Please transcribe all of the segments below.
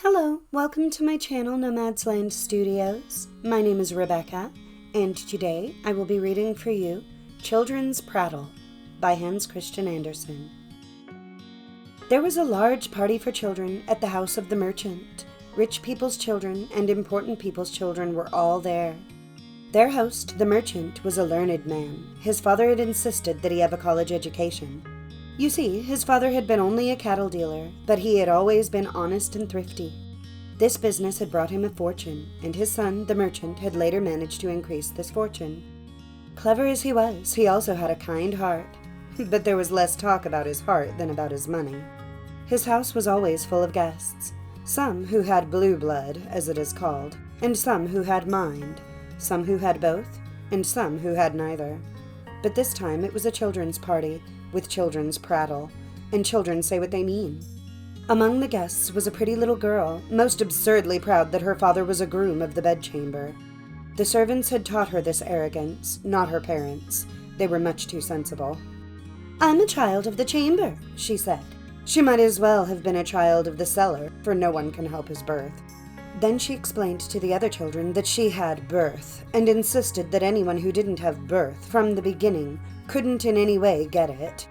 Hello, welcome to my channel, Nomad's Land Studios. My name is Rebecca, and today I will be reading for you Children's Prattle by Hans Christian Andersen. There was a large party for children at the house of the merchant. Rich people's children and important people's children were all there. Their host, the merchant, was a learned man. His father had insisted that he have a college education. You see, his father had been only a cattle dealer, but he had always been honest and thrifty. This business had brought him a fortune, and his son, the merchant, had later managed to increase this fortune. Clever as he was, he also had a kind heart, but there was less talk about his heart than about his money. His house was always full of guests, some who had blue blood, as it is called, and some who had mind, some who had both, and some who had neither. But this time it was a children's party, with children's prattle, and children say what they mean. Among the guests was a pretty little girl, most absurdly proud that her father was a groom of the bedchamber. The servants had taught her this arrogance, not her parents. They were much too sensible. "I'm a child of the chamber," she said. She might as well have been a child of the cellar, for no one can help his birth. Then she explained to the other children that she had birth, and insisted that anyone who didn't have birth from the beginning couldn't in any way get it.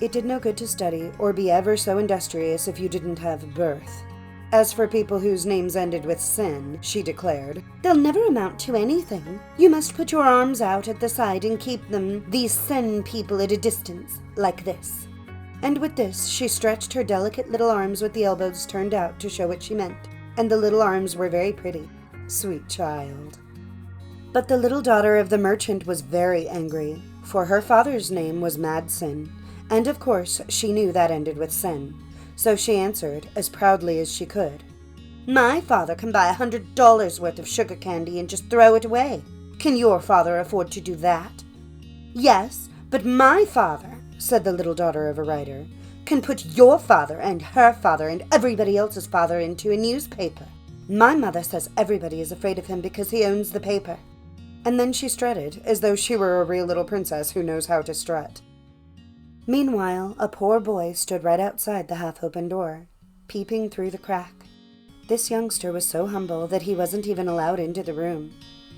It did no good to study or be ever so industrious if you didn't have birth. As for people whose names ended with sen, she declared, "They'll never amount to anything. You must put your arms out at the side and keep them, these sen people, at a distance, like this." And with this, she stretched her delicate little arms with the elbows turned out to show what she meant, and the little arms were very pretty. Sweet child. But the little daughter of the merchant was very angry, for her father's name was Madsen, and of course she knew that ended with sen. So she answered, as proudly as she could, "My father can buy $100 worth of sugar candy and just throw it away. Can your father afford to do that?" "Yes, but my father," said the little daughter of a writer, "can put your father and her father and everybody else's father into a newspaper. My mother says everybody is afraid of him because he owns the paper." And then she strutted, as though she were a real little princess who knows how to strut. Meanwhile, a poor boy stood right outside the half-open door, peeping through the crack. This youngster was so humble that he wasn't even allowed into the room.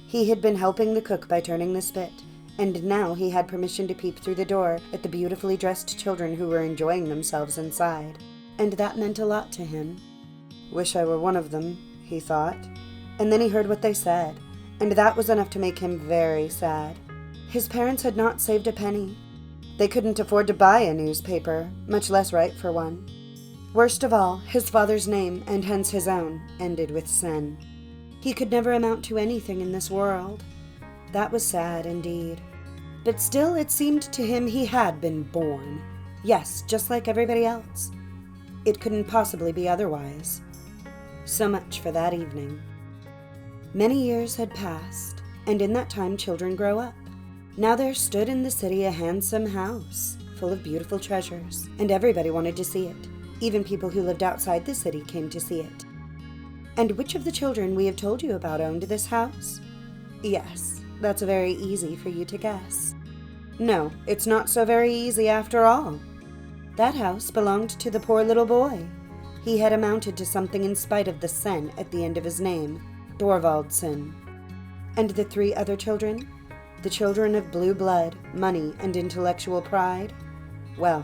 He had been helping the cook by turning the spit, and now he had permission to peep through the door at the beautifully dressed children who were enjoying themselves inside, and that meant a lot to him. "Wish I were one of them," he thought, and then he heard what they said, and that was enough to make him very sad. His parents had not saved a penny. They couldn't afford to buy a newspaper, much less write for one. Worst of all, his father's name, and hence his own, ended with sen. He could never amount to anything in this world. That was sad indeed. But still it seemed to him he had been born. Yes, just like everybody else. It couldn't possibly be otherwise. So much for that evening. Many years had passed, and in that time children grow up. Now there stood in the city a handsome house, full of beautiful treasures, and everybody wanted to see it. Even people who lived outside the city came to see it. And which of the children we have told you about owned this house? Yes, that's very easy for you to guess. No, it's not so very easy after all. That house belonged to the poor little boy. He had amounted to something in spite of the sen at the end of his name, Thorvaldsen. And the three other children? The children of blue blood, money, and intellectual pride? Well,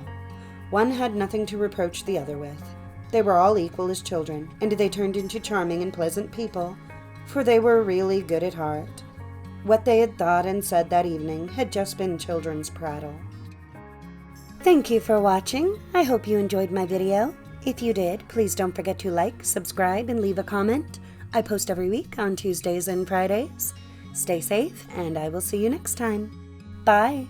one had nothing to reproach the other with. They were all equal as children, and they turned into charming and pleasant people, for they were really good at heart. What they had thought and said that evening had just been children's prattle. Thank you for watching. I hope you enjoyed my video. If you did, please don't forget to like, subscribe, and leave a comment. I post every week on Tuesdays and Fridays. Stay safe, and I will see you next time. Bye!